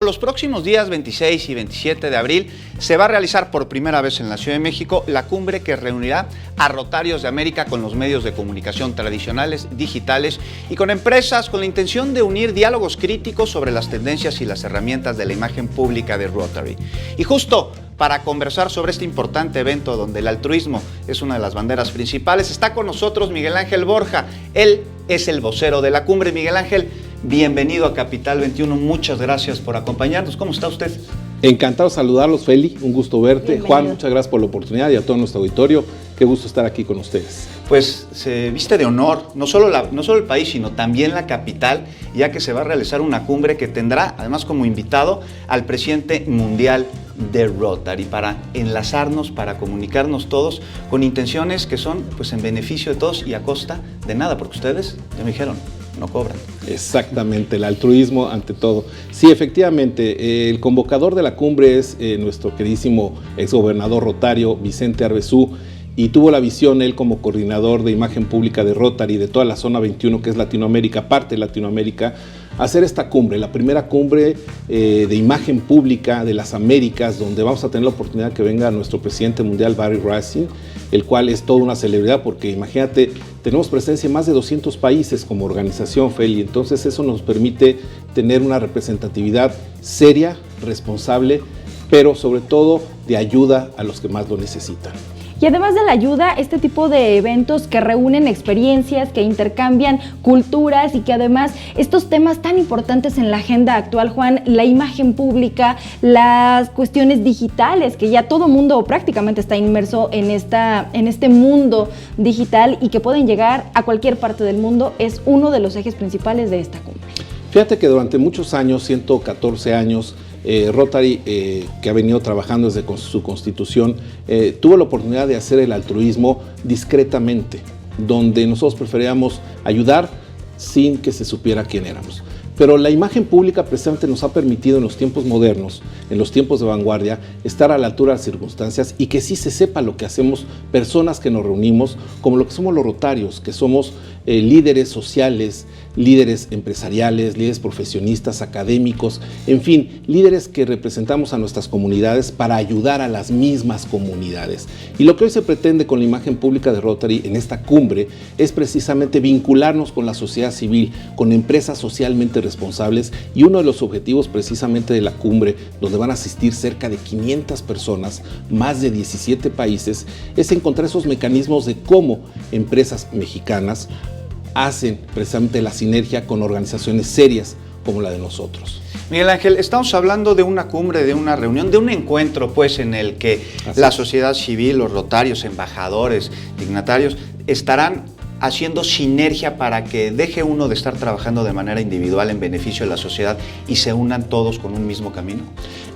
los próximos días 26 y 27 de abril se va a realizar por primera vez en la Ciudad de México la cumbre que reunirá a Rotarios de América con los medios de comunicación tradicionales, digitales y con empresas con la intención de unir diálogos críticos sobre las tendencias y las herramientas de la imagen pública de Rotary. Y justo para conversar sobre este importante evento donde el altruismo es una de las banderas principales, está con nosotros Miguel Ángel Borja. Él es el vocero de la cumbre. Miguel Ángel, bienvenido a Capital 21. Muchas gracias por acompañarnos. ¿Cómo está usted? Encantado de saludarlos, Feli. Un gusto verte. Bienvenido. Juan, muchas gracias por la oportunidad y a todo nuestro auditorio. Qué gusto estar aquí con ustedes. Pues se viste de honor, no solo el país, sino también la capital, ya que se va a realizar una cumbre que tendrá, además como invitado, al presidente mundial de Rotary, para enlazarnos, para comunicarnos todos con intenciones que son pues en beneficio de todos y a costa de nada, porque ustedes, ya me dijeron, no cobran. Exactamente, el altruismo ante todo. Sí, efectivamente, el convocador de la cumbre es nuestro queridísimo exgobernador rotario Vicente Arvezú, y tuvo la visión, él como coordinador de imagen pública de Rotary de toda la zona 21, que es Latinoamérica, parte de Latinoamérica, hacer esta cumbre, la primera cumbre de imagen pública de las Américas, donde vamos a tener la oportunidad que venga nuestro presidente mundial, Barry Racine, el cual es toda una celebridad, porque imagínate, tenemos presencia en más de 200 países como organización, Feli, entonces eso nos permite tener una representatividad seria, responsable, pero sobre todo de ayuda a los que más lo necesitan. Y además de la ayuda, este tipo de eventos que reúnen experiencias, que intercambian culturas y que además estos temas tan importantes en la agenda actual, Juan, la imagen pública, las cuestiones digitales, que ya todo mundo prácticamente está inmerso en este mundo digital y que pueden llegar a cualquier parte del mundo, es uno de los ejes principales de esta cumbre. Fíjate que durante muchos años, 114 años, Rotary, que ha venido trabajando desde su constitución, tuvo la oportunidad de hacer el altruismo discretamente, donde nosotros preferíamos ayudar sin que se supiera quién éramos. Pero la imagen pública precisamente nos ha permitido en los tiempos modernos, en los tiempos de vanguardia, estar a la altura de las circunstancias y que sí se sepa lo que hacemos personas que nos reunimos, como lo que somos los rotarios, que somos líderes sociales, líderes empresariales, líderes profesionistas, académicos, en fin, líderes que representamos a nuestras comunidades para ayudar a las mismas comunidades. Y lo que hoy se pretende con la imagen pública de Rotary en esta cumbre es precisamente vincularnos con la sociedad civil, con empresas socialmente responsables, y uno de los objetivos precisamente de la cumbre, donde van a asistir cerca de 500 personas, más de 17 países, es encontrar esos mecanismos de cómo empresas mexicanas hacen precisamente la sinergia con organizaciones serias como la de nosotros. Miguel Ángel, estamos hablando de una cumbre, de una reunión, de un encuentro pues en el que la sociedad civil, los rotarios, embajadores, dignatarios estarán haciendo sinergia para que deje uno de estar trabajando de manera individual en beneficio de la sociedad y se unan todos con un mismo camino.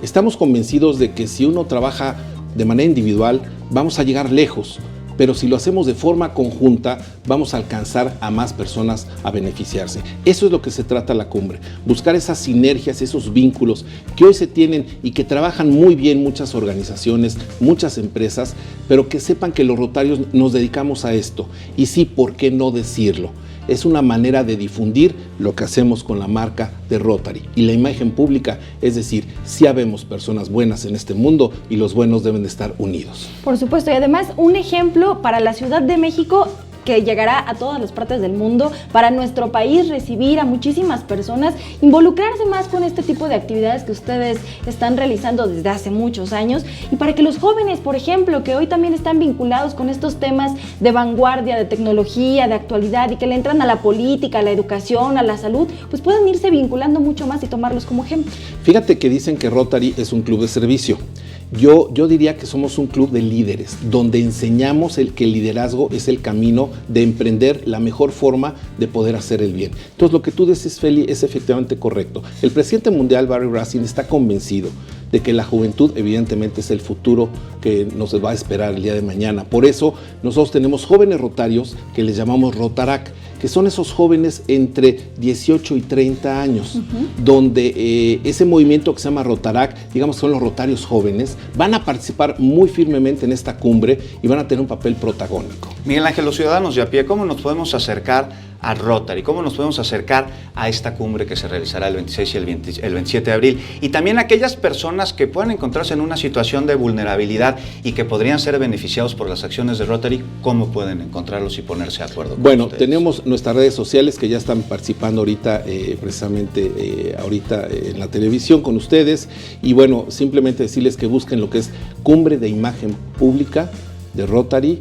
Estamos convencidos de que si uno trabaja de manera individual, vamos a llegar lejos, pero si lo hacemos de forma conjunta, vamos a alcanzar a más personas a beneficiarse. Eso es lo que se trata la cumbre, buscar esas sinergias, esos vínculos que hoy se tienen y que trabajan muy bien muchas organizaciones, muchas empresas, pero que sepan que los rotarios nos dedicamos a esto. Y sí, ¿por qué no decirlo? Es una manera de difundir lo que hacemos con la marca de Rotary y la imagen pública, es decir, sí habemos personas buenas en este mundo y los buenos deben de estar unidos. Por supuesto, y además un ejemplo para la Ciudad de México que llegará a todas las partes del mundo, para nuestro país recibir a muchísimas personas, involucrarse más con este tipo de actividades que ustedes están realizando desde hace muchos años, y para que los jóvenes, por ejemplo, que hoy también están vinculados con estos temas de vanguardia, de tecnología, de actualidad, y que le entran a la política, a la educación, a la salud, pues puedan irse vinculando mucho más y tomarlos como ejemplo. Fíjate que dicen que Rotary es un club de servicio. Yo diría que somos un club de líderes, donde enseñamos que el liderazgo es el camino de emprender la mejor forma de poder hacer el bien. Entonces, lo que tú dices, Feli, es efectivamente correcto. El presidente mundial, Barry Racine, está convencido de que la juventud evidentemente es el futuro que nos va a esperar el día de mañana. Por eso, nosotros tenemos jóvenes rotarios que les llamamos Rotarac, que son esos jóvenes entre 18 y 30 años, donde ese movimiento que se llama Rotarac, digamos son los rotarios jóvenes, van a participar muy firmemente en esta cumbre y van a tener un papel protagónico. Miguel Ángel, los ciudadanos de a pie, ¿cómo nos podemos acercar a Rotary? ¿Cómo nos podemos acercar a esta cumbre que se realizará el 26 y el 27 de abril? Y también aquellas personas que puedan encontrarse en una situación de vulnerabilidad y que podrían ser beneficiados por las acciones de Rotary, ¿cómo pueden encontrarlos y ponerse de acuerdo con Bueno, ustedes? tenemos nuestras redes sociales que ya están participando ahorita, precisamente ahorita en la televisión con ustedes. Y bueno, simplemente decirles que busquen lo que es Cumbre de Imagen Pública de Rotary.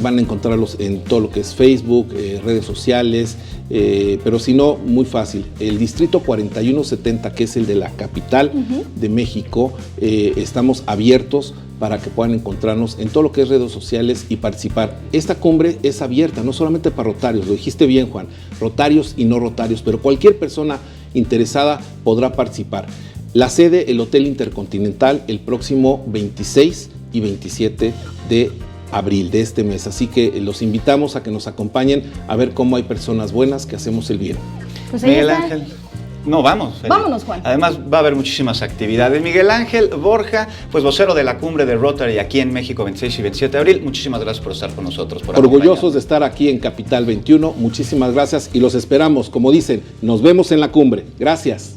Van a encontrarlos en todo lo que es Facebook, redes sociales, pero si no, muy fácil. El distrito 4170, que es el de la capital de México, estamos abiertos para que puedan encontrarnos en todo lo que es redes sociales y participar. Esta cumbre es abierta, no solamente para rotarios, lo dijiste bien, Juan, rotarios y no rotarios, pero cualquier persona interesada podrá participar. La sede, el Hotel Intercontinental, el próximo 26 y 27 de abril de este mes, así que los invitamos a que nos acompañen a ver cómo hay personas buenas que hacemos el bien. Pues ahí Miguel está. Ángel. No, vamos. Vámonos, Juan. Además, va a haber muchísimas actividades. Miguel Ángel Borja, pues vocero de la cumbre de Rotary aquí en México, 26 y 27 de abril. Muchísimas gracias por estar con nosotros. Orgullosos de estar aquí en Capital 21. Muchísimas gracias y los esperamos. Como dicen, nos vemos en la cumbre. Gracias.